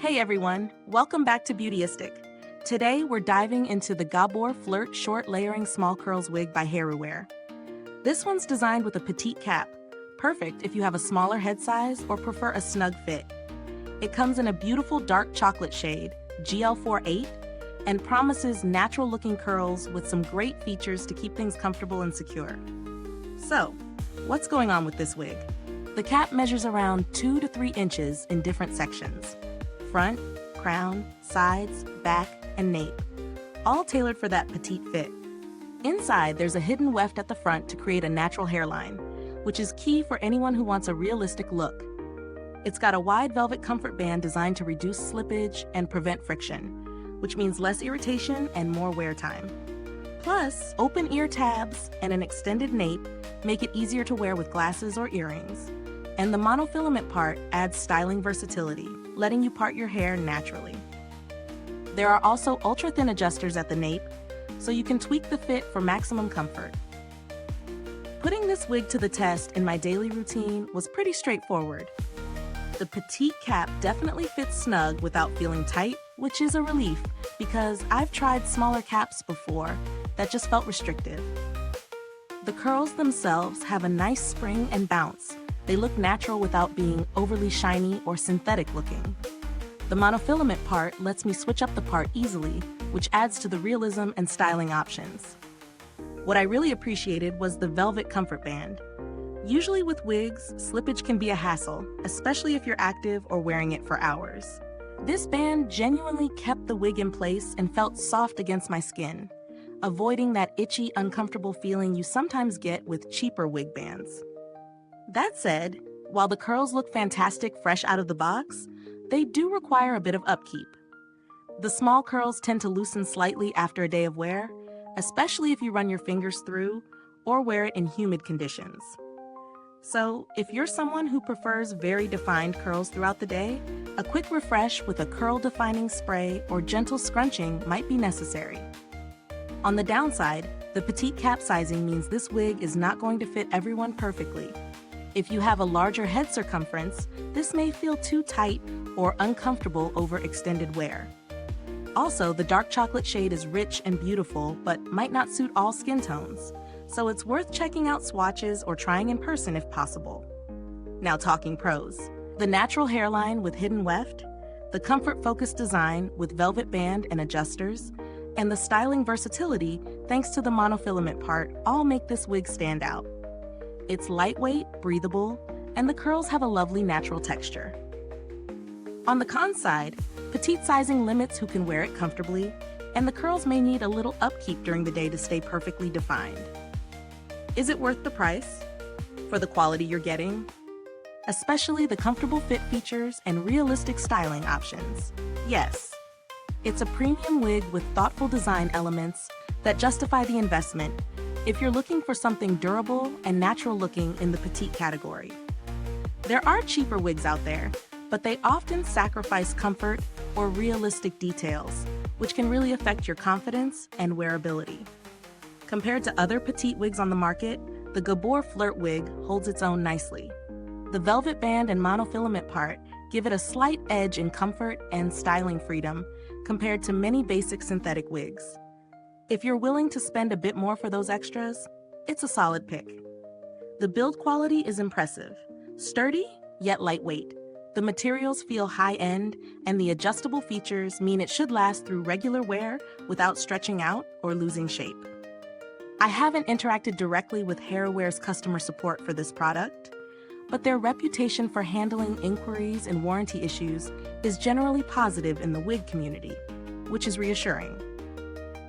Hey everyone, welcome back to Beautyistic. Today we're diving into the Gabor Flirt Short Layering Small Curls Wig by Hairuwear. This one's designed with a petite cap, perfect if you have a smaller head size or prefer a snug fit. It comes in a beautiful dark chocolate shade, GL48, and promises natural-looking curls with some great features to keep things comfortable and secure. So, what's going on with this wig? The cap measures around 2 to 3 inches in different sections. Front, crown, sides, back, and nape, all tailored for that petite fit. Inside, there's a hidden weft at the front to create a natural hairline, which is key for anyone who wants a realistic look. It's got a wide velvet comfort band designed to reduce slippage and prevent friction, which means less irritation and more wear time. Plus, open ear tabs and an extended nape make it easier to wear with glasses or earrings. And the monofilament part adds styling versatility, letting you part your hair naturally. There are also ultra-thin adjusters at the nape, so you can tweak the fit for maximum comfort. Putting this wig to the test in my daily routine was pretty straightforward. The petite cap definitely fits snug without feeling tight, which is a relief because I've tried smaller caps before that just felt restrictive. The curls themselves have a nice spring and bounce. They look natural without being overly shiny or synthetic looking. The monofilament part lets me switch up the part easily, which adds to the realism and styling options. What I really appreciated was the velvet comfort band. Usually with wigs, slippage can be a hassle, especially if you're active or wearing it for hours. This band genuinely kept the wig in place and felt soft against my skin, avoiding that itchy, uncomfortable feeling you sometimes get with cheaper wig bands. That said, while the curls look fantastic fresh out of the box, they do require a bit of upkeep. The small curls tend to loosen slightly after a day of wear, especially if you run your fingers through or wear it in humid conditions. So, if you're someone who prefers very defined curls throughout the day, a quick refresh with a curl-defining spray or gentle scrunching might be necessary. On the downside, the petite cap sizing means this wig is not going to fit everyone perfectly. If you have a larger head circumference, this may feel too tight or uncomfortable over extended wear. Also, the dark chocolate shade is rich and beautiful, but might not suit all skin tones, so it's worth checking out swatches or trying in person if possible. Now talking pros. The natural hairline with hidden weft, the comfort-focused design with velvet band and adjusters, and the styling versatility thanks to the monofilament part all make this wig stand out. It's lightweight, breathable, and the curls have a lovely natural texture. On the con side, petite sizing limits who can wear it comfortably, and the curls may need a little upkeep during the day to stay perfectly defined. Is it worth the price? For the quality you're getting? Especially the comfortable fit features and realistic styling options? Yes. It's a premium wig with thoughtful design elements that justify the investment if you're looking for something durable and natural looking in the petite category. There are cheaper wigs out there, but they often sacrifice comfort or realistic details, which can really affect your confidence and wearability. Compared to other petite wigs on the market, the Gabor Flirt wig holds its own nicely. The velvet band and monofilament part give it a slight edge in comfort and styling freedom compared to many basic synthetic wigs. If you're willing to spend a bit more for those extras, it's a solid pick. The build quality is impressive, sturdy yet lightweight. The materials feel high-end, and the adjustable features mean it should last through regular wear without stretching out or losing shape. I haven't interacted directly with Hairuwear's customer support for this product, but their reputation for handling inquiries and warranty issues is generally positive in the wig community, which is reassuring.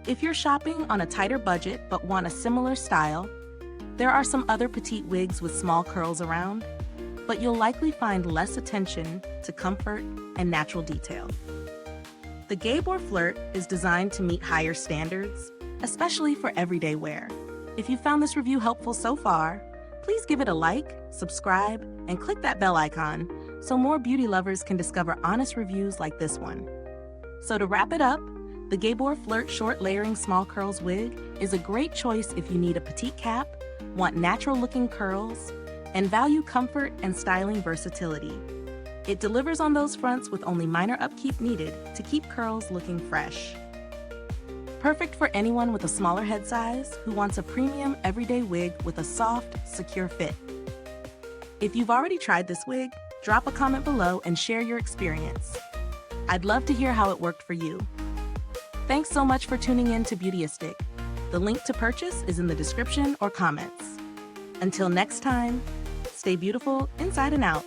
If you're shopping on a tighter budget but want a similar style, there are some other petite wigs with small curls around, but you'll likely find less attention to comfort and natural detail. The Gabor Flirt is designed to meet higher standards, especially for everyday wear. If you found this review helpful so far, please give it a like, subscribe, and click that bell icon so more beauty lovers can discover honest reviews like this one. So to wrap it up, the Gabor Flirt Short Layering Small Curls wig is a great choice if you need a petite cap, want natural-looking curls, and value comfort and styling versatility. It delivers on those fronts with only minor upkeep needed to keep curls looking fresh. Perfect for anyone with a smaller head size who wants a premium everyday wig with a soft, secure fit. If you've already tried this wig, drop a comment below and share your experience. I'd love to hear how it worked for you. Thanks so much for tuning in to Beautyistic. The link to purchase is in the description or comments. Until next time, stay beautiful inside and out.